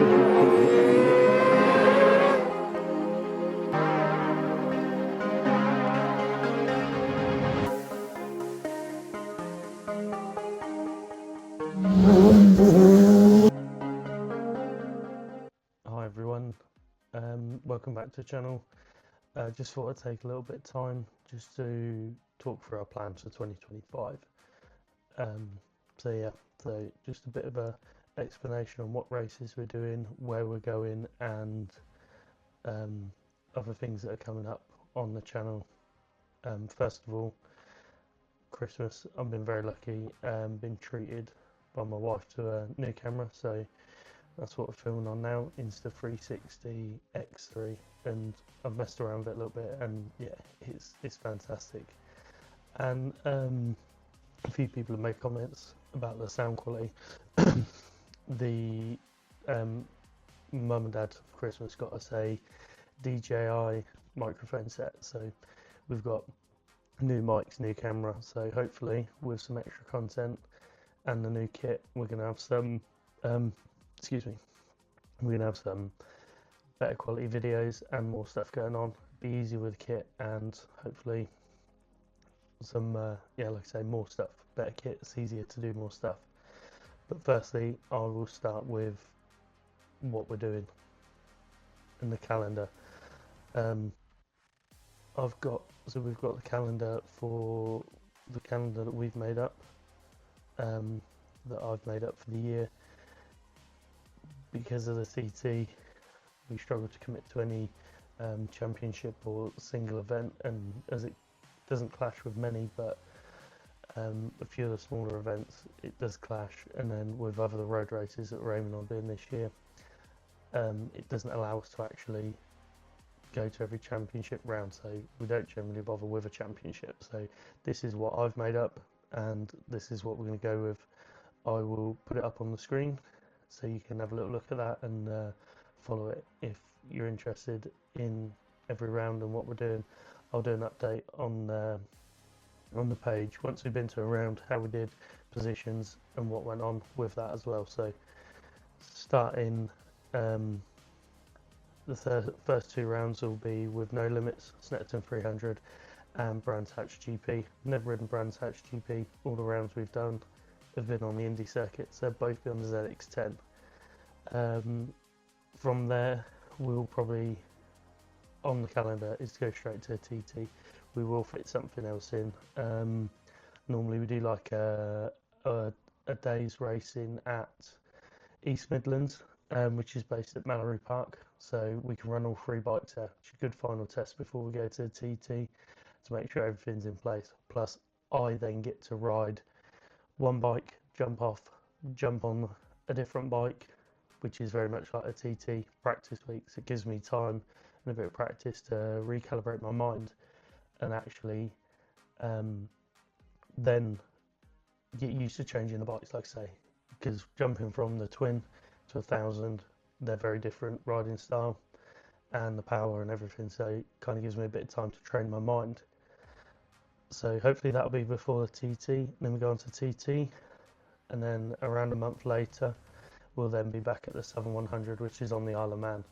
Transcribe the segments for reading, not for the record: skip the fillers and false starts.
Hi everyone, welcome back to the channel. Just thought I'd take a little bit of time just to talk through our plans for 2025. So just a bit of a explanation on what races we're doing, where we're going, and other things that are coming up on the channel. First of all, Christmas. I've been very lucky, been treated by my wife to a new camera, so that's what we're filming on now, Insta360 X3, and I've messed around with it a little bit, and yeah, it's fantastic. And a few people have made comments about the sound quality. The mum and dad for Christmas got us a DJI microphone set, so we've got new mics, new camera, so hopefully with some extra content and the new kit, we're going to have some we're going to have some better quality videos and more stuff going on. Be easy with kit and hopefully some like I say, more stuff, better kit. It's easier to do more stuff. But firstly, I will start with what we're doing in the calendar. We've got the calendar for the calendar that we've made up, that I've made up for the year. Because of the TT, we struggle to commit to any championship or single event, and as it doesn't clash with many, but a few of the smaller events it does clash, and then with other road races that we're aiming on doing this year, it doesn't allow us to actually go to every championship round, so we don't generally bother with a championship. So this is what I've made up, and this is what we're going to go with. I will put it up on the screen so you can have a little look at that and follow it if you're interested in every round and what we're doing. I'll do an update on the page once we've been to a round, how we did, positions, and what went on with that as well. So starting the first two rounds will be with No Limits, Snetterton 300 and Brands Hatch GP. Never ridden Brands Hatch GP. All the rounds we've done have been on the Indy circuit, so both be on the ZX10. From there, we'll probably, on the calendar, is to go straight to a TT. We will fit something else in. Normally we do like a day's racing at East Midlands, which is based at Mallory Park, so we can run all three bikes there, which is a good final test before we go to the TT to make sure everything's in place. Plus I then get to ride one bike, jump off, jump on a different bike, which is very much like a TT practice week. So it gives me time and a bit of practice to recalibrate my mind and actually then get used to changing the bikes, like I say, because jumping from the twin to 1000, they're very different riding style and the power and everything, so it kind of gives me a bit of time to train my mind. So hopefully that'll be before the TT, then we go on to TT, and then around a month later we'll then be back at the Southern 100, which is on the Isle of Man.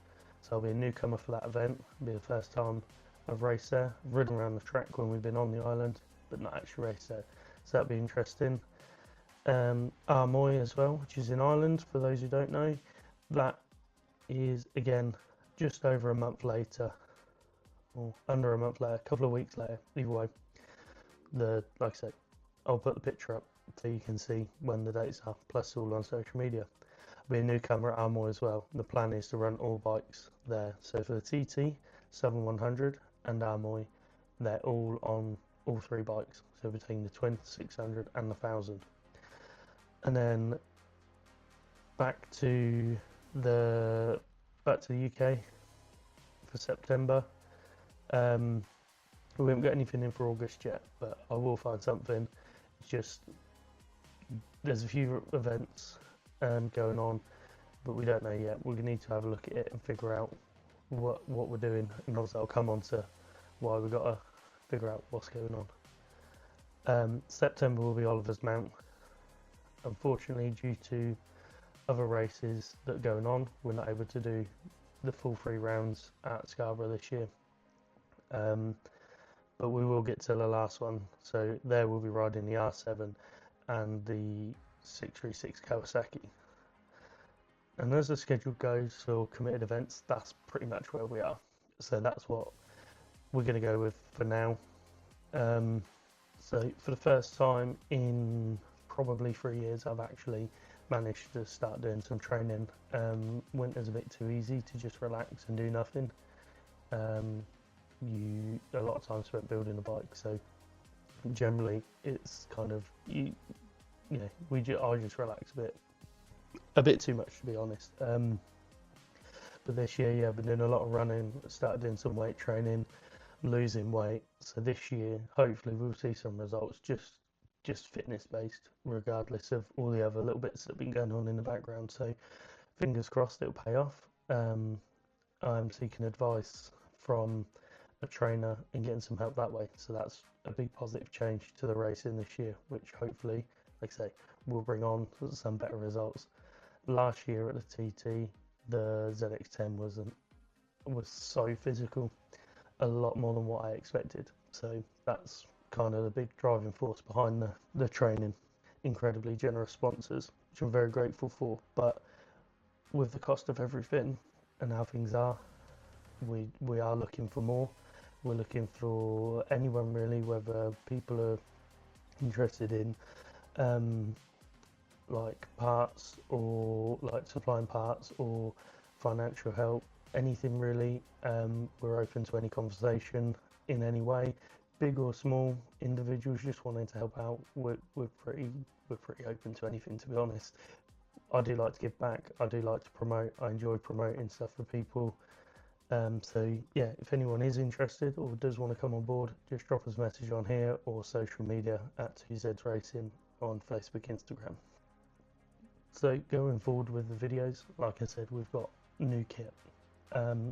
So I'll be a newcomer for that event. It'll be the first time I've raced there. I've ridden around the track when we've been on the island, but not actually raced there, so that'll be interesting. Armoy as well, which is in Ireland, for those who don't know. That is again just over a month later, or under a month later, a couple of weeks later, either way. Like I said, I'll put the picture up so you can see when the dates are, plus all on social media. I'll be a newcomer at Armoy as well. The plan is to run all bikes there. So for the TT, Southern 100 and Armoy, they're all on all three bikes. So between the twin, 600 and the 1000. And then back to the UK for September. We haven't got anything in for August yet, but I will find something. It's just there's a few events going on, but we don't know yet. We're gonna need to have a look at it and figure out what we're doing, and obviously I'll come on to why we've got to figure out what's going on. September will be Oliver's Mount. Unfortunately, due to other races that are going on. We're not able to do the full 3 rounds at Scarborough this year, but we will get to the last one. So there we'll be riding the R7 and the 636 Kawasaki. And as the schedule goes for committed events, that's pretty much where we are. So that's what we're going to go with for now. So for the first time in probably 3 years, I've actually managed to start doing some training. Winter's a bit too easy to just relax and do nothing. A lot of time spent building a bike, so generally it's kind of I just relax a bit too much, to be honest. But this year, yeah, I've been doing a lot of running, started doing some weight training, losing weight. So this year, hopefully we'll see some results, just fitness based, regardless of all the other little bits that have been going on in the background. So fingers crossed it'll pay off. I'm seeking advice from a trainer and getting some help that way. So that's a big positive change to the racing this year, which hopefully, like I say, will bring on some better results. Last year at the TT, the ZX10 was so physical, a lot more than what I expected. So that's kind of the big driving force behind the training. Incredibly generous sponsors, which I'm very grateful for. But with the cost of everything and how things are, we are looking for more. We're looking for anyone really, whether people are interested in like parts, or like supplying parts, or financial help, anything really. We're open to any conversation in any way, big or small. Individuals just wanting to help out, we're pretty open to anything, to be honest. I do like to give back, I do like to promote, I enjoy promoting stuff for people. So yeah, if anyone is interested or does want to come on board, just drop us a message on here or social media at 2Zs Racing on Facebook, Instagram. So going forward with the videos, like I said, we've got new kit.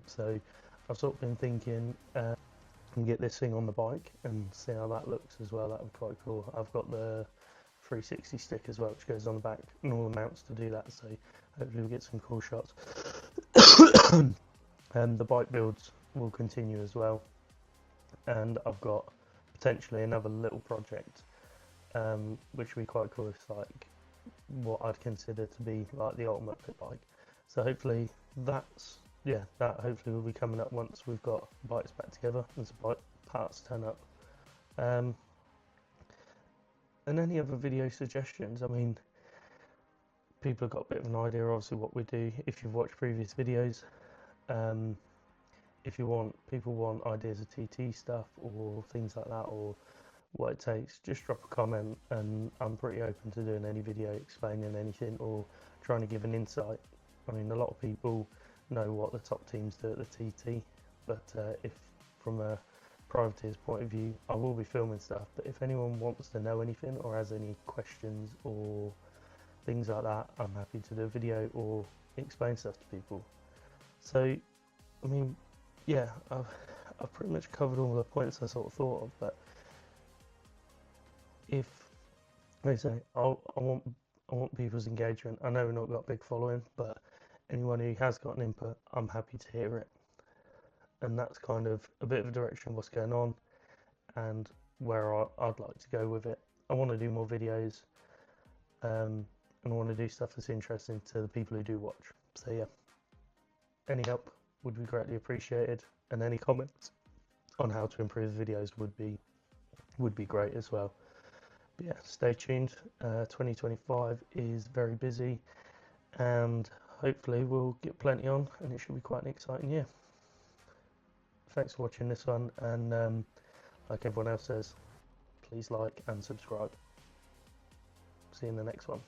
So I've sort of been thinking get this thing on the bike and see how that looks as well. That would be quite cool. I've got the 360 stick as well, which goes on the back, and all the mounts to do that. So hopefully we'll get some cool shots. And the bike builds will continue as well. And I've got potentially another little project, which would be quite cool. It's like what I'd consider to be like the ultimate pit bike. So hopefully that hopefully will be coming up once we've got bikes back together and some bike parts turn up. And any other video suggestions? I mean, people have got a bit of an idea obviously what we do if you've watched previous videos. If people want ideas of TT stuff or things like that, or what it takes, just drop a comment, and I'm pretty open to doing any video explaining anything or trying to give an insight. I mean, a lot of people know what the top teams do at the TT, but if from a privateer's point of view, I will be filming stuff. But if anyone wants to know anything or has any questions or things like that, I'm happy to do a video or explain stuff to people. So, I mean, yeah, I've pretty much covered all the points I sort of thought of. But if, like I say, I want people's engagement. I know we've not got a big following, but anyone who has got an input, I'm happy to hear it. And that's kind of a bit of a direction of what's going on and where I'd like to go with it. I want to do more videos, and I want to do stuff that's interesting to the people who do watch. So yeah, any help would be greatly appreciated, and any comments on how to improve the videos would be great as well. But yeah, stay tuned. 2025 is very busy, and hopefully we'll get plenty on, and it should be quite an exciting year. Thanks for watching this one, and like everyone else says, please like and subscribe. See you in the next one.